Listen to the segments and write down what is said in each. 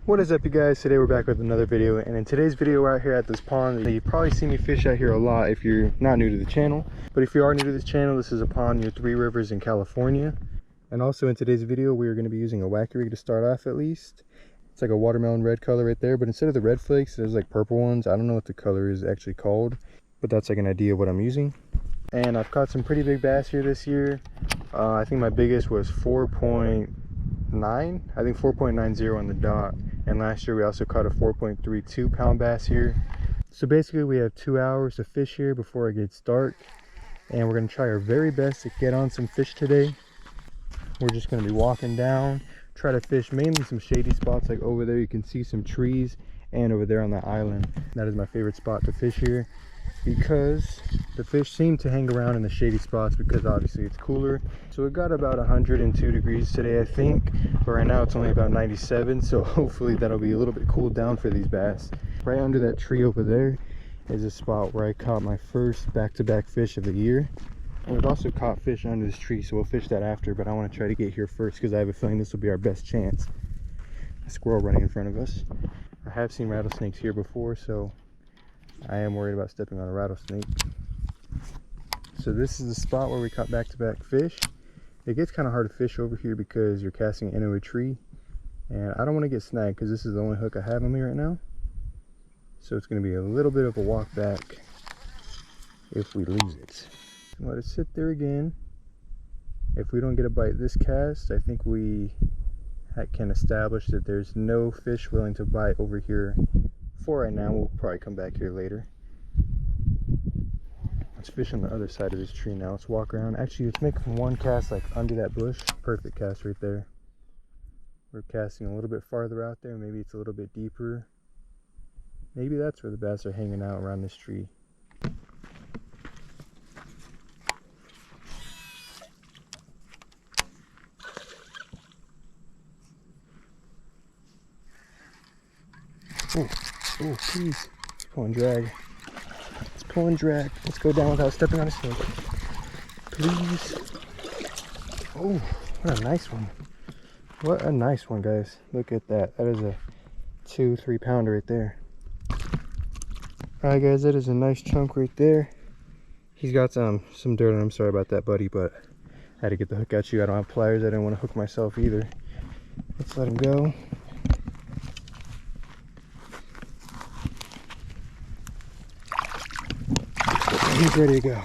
What is up, you guys? Today we're back with another video, and in today's video we're out here at this pond. You probably see me fish out here a lot if you're not new to the channel, but if you are new to this channel, this is a pond near Three Rivers in California. And also in today's video we are going to be using a wacky rig to start off. At least it's like a watermelon red color right there, but instead of the red flakes there's like purple ones. I don't know what the color is actually called, but that's like an idea of what I'm using. And I've caught some pretty big bass here this year. I think my biggest was 4.9, I think 4.90 on the dot. And last year we also caught a 4.32 pound bass here. So basically we have 2 hours to fish here before it gets dark, and we're going to try our very best to get on some fish today. We're just going to be walking down, try to fish mainly some shady spots. Like over there you can see some trees, and over there on the island, that is my favorite spot to fish here, because the fish seem to hang around in the shady spots because obviously it's cooler. So it got about 102 degrees today, I think, but right now it's only about 97, so hopefully that'll be a little bit cooled down for these bass. Right under that tree over there is a spot where I caught my first back-to-back fish of the year. And we've also caught fish under this tree, so we'll fish that after, but I want to try to get here first because I have a feeling this will be our best chance. A squirrel running in front of us. I have seen rattlesnakes here before, so I am worried about stepping on a rattlesnake. So this is the spot where we caught back-to-back fish. It gets kind of hard to fish over here because you're casting into a tree, and I don't want to get snagged because this is the only hook I have on me right now. So it's going to be a little bit of a walk back if we lose it. Let it sit there again. If we don't get a bite this cast, I think we can establish that there's no fish willing to bite over here for right now. We'll probably come back here later. Let's fish on the other side of this tree now. Let's walk around. Actually, let's make one cast like under that bush. Perfect cast right there. We're casting a little bit farther out there. Maybe it's a little bit deeper. Maybe that's where the bass are hanging out, around this tree. Oh, please. It's pulling drag. It's pulling drag. Let's go down without stepping on a snake. Please. Oh, what a nice one. What a nice one, guys. Look at that. That is a 2-3 pounder right there. Alright, guys, that is a nice chunk right there. He's got some dirt on him. Sorry about that, buddy, but I had to get the hook at you. I don't have pliers. I didn't want to hook myself either. Let's let him go. He's ready to go.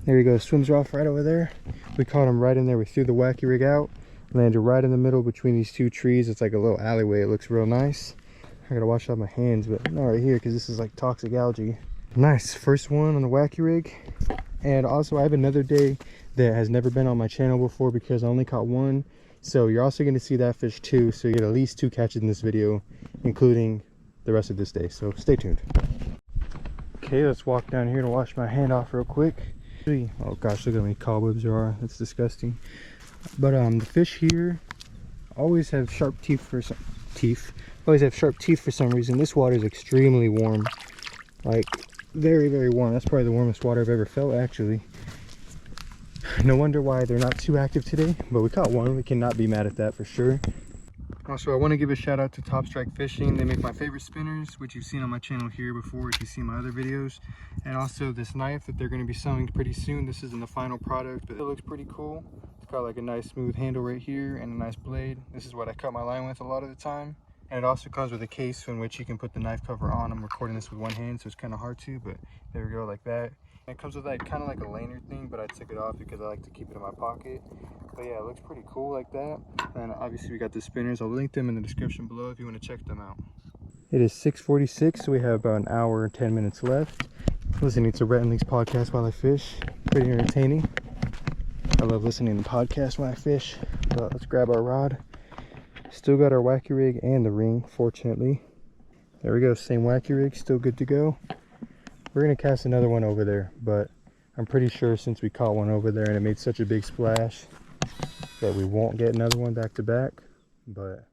There he goes. Swims off right over there. We caught him right in there. We threw the wacky rig out, landed right in the middle between these two trees. It's like a little alleyway. It looks real nice. I gotta wash out my hands, but not right here because this is like toxic algae. Nice. First one on the wacky rig. And also I have another day that has never been on my channel before because I only caught one. So you're also going to see that fish too. So you get at least 2 catches in this video, including the rest of this day. So stay tuned. Okay, let's walk down here to wash my hand off real quick. Oh gosh, look at how many cobwebs there are. That's disgusting. But the fish here always have sharp teeth for some reason. This water is extremely warm, like very, very warm. That's probably the warmest water I've ever felt, actually. No wonder why they're not too active today, but we caught one. We cannot be mad at that for sure. Also, I want to give a shout out to Top Strike Fishing. They make my favorite spinners, which you've seen on my channel here before if you've seen my other videos. And also this knife that they're going to be selling pretty soon. This isn't the final product, but it looks pretty cool. It's got like a nice smooth handle right here and a nice blade. This is what I cut my line with a lot of the time. And it also comes with a case in which you can put the knife cover on. I'm recording this with one hand, so it's kind of hard to, but there we go, like that. And it comes with like kind of like a lanyard thing, but I took it off because I like to keep it in my pocket. But yeah, it looks pretty cool like that. And obviously we got the spinners. I'll link them in the description below if you want to check them out. It is 6:46, so we have about an hour and 10 minutes left. Listening to Rhett and Link's podcast while I fish. Pretty entertaining. I love listening to podcasts when I fish. But let's grab our rod. Still got our wacky rig and the ring, fortunately. There we go, same wacky rig, still good to go. We're gonna cast another one over there, but I'm pretty sure since we caught one over there and it made such a big splash that we won't get another one back to back, but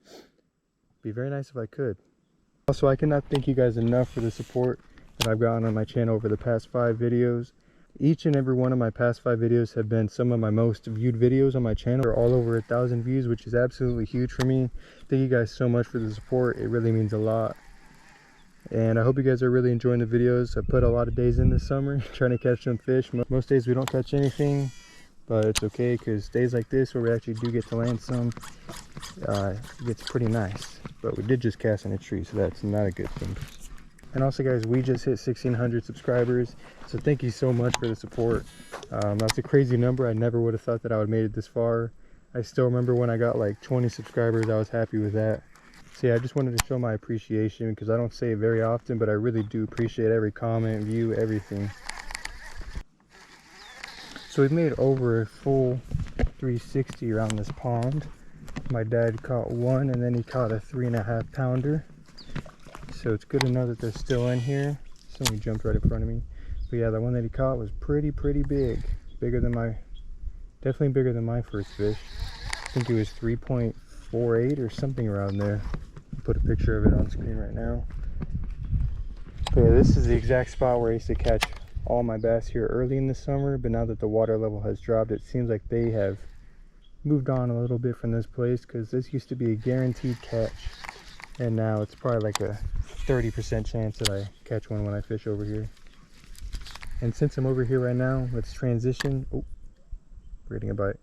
it'd be very nice if I could. Also, I cannot thank you guys enough for the support that I've gotten on my channel over the past 5 videos. Each and every one of my past 5 videos have been some of my most viewed videos on my channel. They're all over 1,000 views, which is absolutely huge for me. Thank you guys so much for the support. It really means a lot. And I hope you guys are really enjoying the videos. I put a lot of days in this summer trying to catch some fish. Most days we don't catch anything, but it's okay because days like this where we actually do get to land some, it gets pretty nice. But we did just cast in a tree, so that's not a good thing. And also guys, we just hit 1,600 subscribers, so thank you so much for the support. That's a crazy number. I never would have thought that I would have made it this far. I still remember when I got like 20 subscribers, I was happy with that. So yeah, I just wanted to show my appreciation because I don't say it very often, but I really do appreciate every comment, view, everything. So we've made over a full 360 around this pond. My dad caught one, and then he caught a 3.5 pounder. So it's good to know that they're still in here. Somebody jumped right in front of me. But yeah, the one that he caught was pretty big. Definitely bigger than my first fish. I think it was 3.48 or something around there. I'll put a picture of it on screen right now. But yeah, this is the exact spot where I used to catch all my bass here early in the summer, but now that the water level has dropped, it seems like they have moved on a little bit from this place, because this used to be a guaranteed catch, and now it's probably like a 30% chance that I catch one when I fish over here. And since I'm over here right now, let's transition. Oh, we're getting a bite.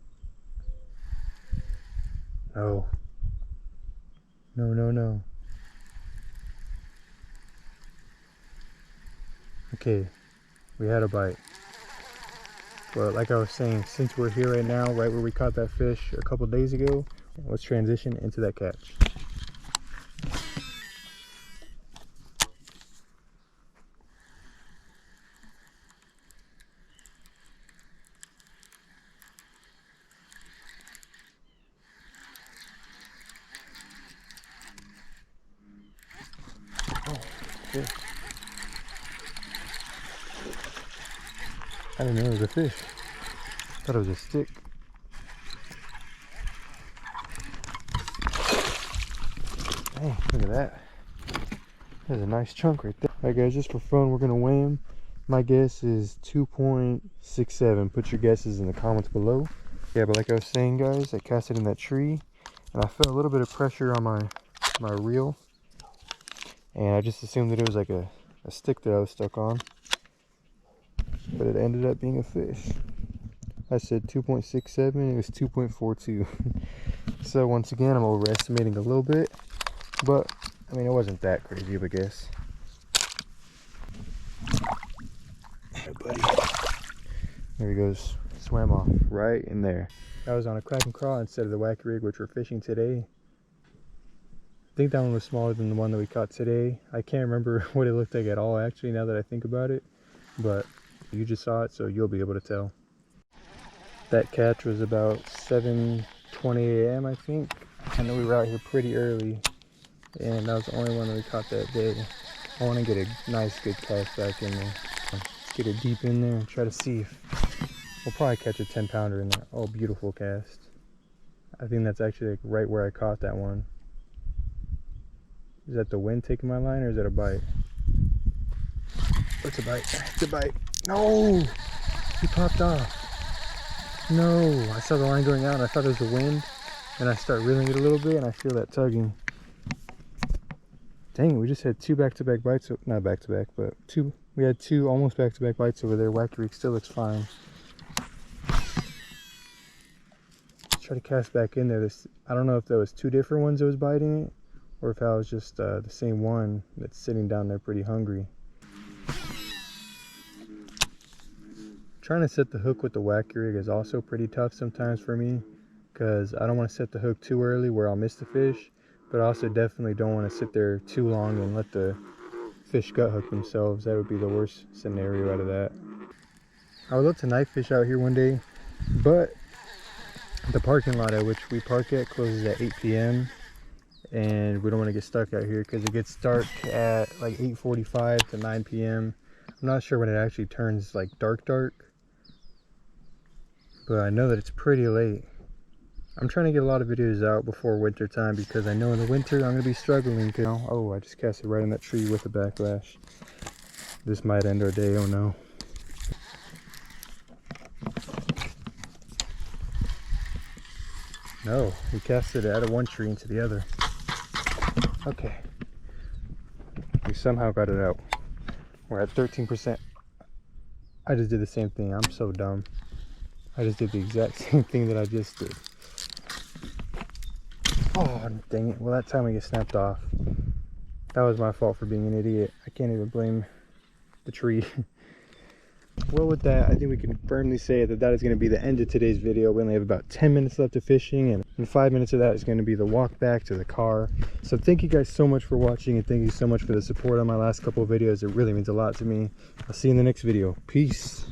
Oh, no. Okay, we had a bite. But like I was saying, since we're here right now, right where we caught that fish a couple days ago, let's transition into that catch. Oh, fish. I didn't know it was a fish. I thought it was a stick. Dang, look at that. There's a nice chunk right there. Alright guys, just for fun, we're gonna weigh him. My guess is 2.67. Put your guesses in the comments below. Yeah, but like I was saying guys, I cast it in that tree, and I felt a little bit of pressure on my reel, and I just assumed that it was like a stick that I was stuck on, but it ended up being a fish. I said 2.67, it was 2.42. So once again, I'm overestimating a little bit, but I mean, it wasn't that crazy of a guess. Hey buddy, there he goes. Swam off right in there. I was on a crack and crawl instead of the wacky rig, which we're fishing today. I think that one was smaller than the one that we caught today. I can't remember what it looked like at all actually, now that I think about it, but you just saw it, so you'll be able to tell. That catch was about 7:20 a.m. I think. I know we were out here pretty early, and that was the only one that we caught that day. I want to get a nice good cast back in there. Let's get it deep in there and try to see if we'll probably catch a 10 pounder in there. Oh, beautiful cast. I think that's actually like right where I caught that one. Is that the wind taking my line, or is that a bite? It's a bite. It's a bite. No! He popped off. No! I saw the line going out and I thought it was the wind. And I start reeling it a little bit and I feel that tugging. Dang it, we just had 2 back-to-back bites. Not back-to-back, but 2. We had 2 almost back-to-back bites over there. Wacky rig still looks fine. Let's try to cast back in there. I don't know if there was 2 different ones that was biting it, or if I was just the same one that's sitting down there pretty hungry. Trying to set the hook with the wacky rig is also pretty tough sometimes for me, because I don't want to set the hook too early where I'll miss the fish, but I also definitely don't want to sit there too long and let the fish gut hook themselves. That would be the worst scenario out of that. I would love to knife fish out here one day, but the parking lot at which we park at closes at 8 p.m. and we don't want to get stuck out here because it gets dark at like 8:45 to 9 p.m. I'm not sure when it actually turns like dark, but I know that it's pretty late. I'm trying to get a lot of videos out before winter time because I know in the winter I'm going to be struggling. Oh, I just cast it right in that tree with a backlash. This might end our day, oh no. No, we casted it out of one tree into the other. Okay. We somehow got it out. We're at 13%. I just did the same thing. I'm so dumb. I just did the exact same thing that I just did. Oh, dang it. Well, that time we get snapped off. That was my fault for being an idiot. I can't even blame the tree. Well, with that, I think we can firmly say that that is going to be the end of today's video. We only have about 10 minutes left of fishing, and 5 minutes of that is going to be the walk back to the car. So thank you guys so much for watching, and thank you so much for the support on my last couple of videos. It really means a lot to me. I'll see you in the next video. Peace.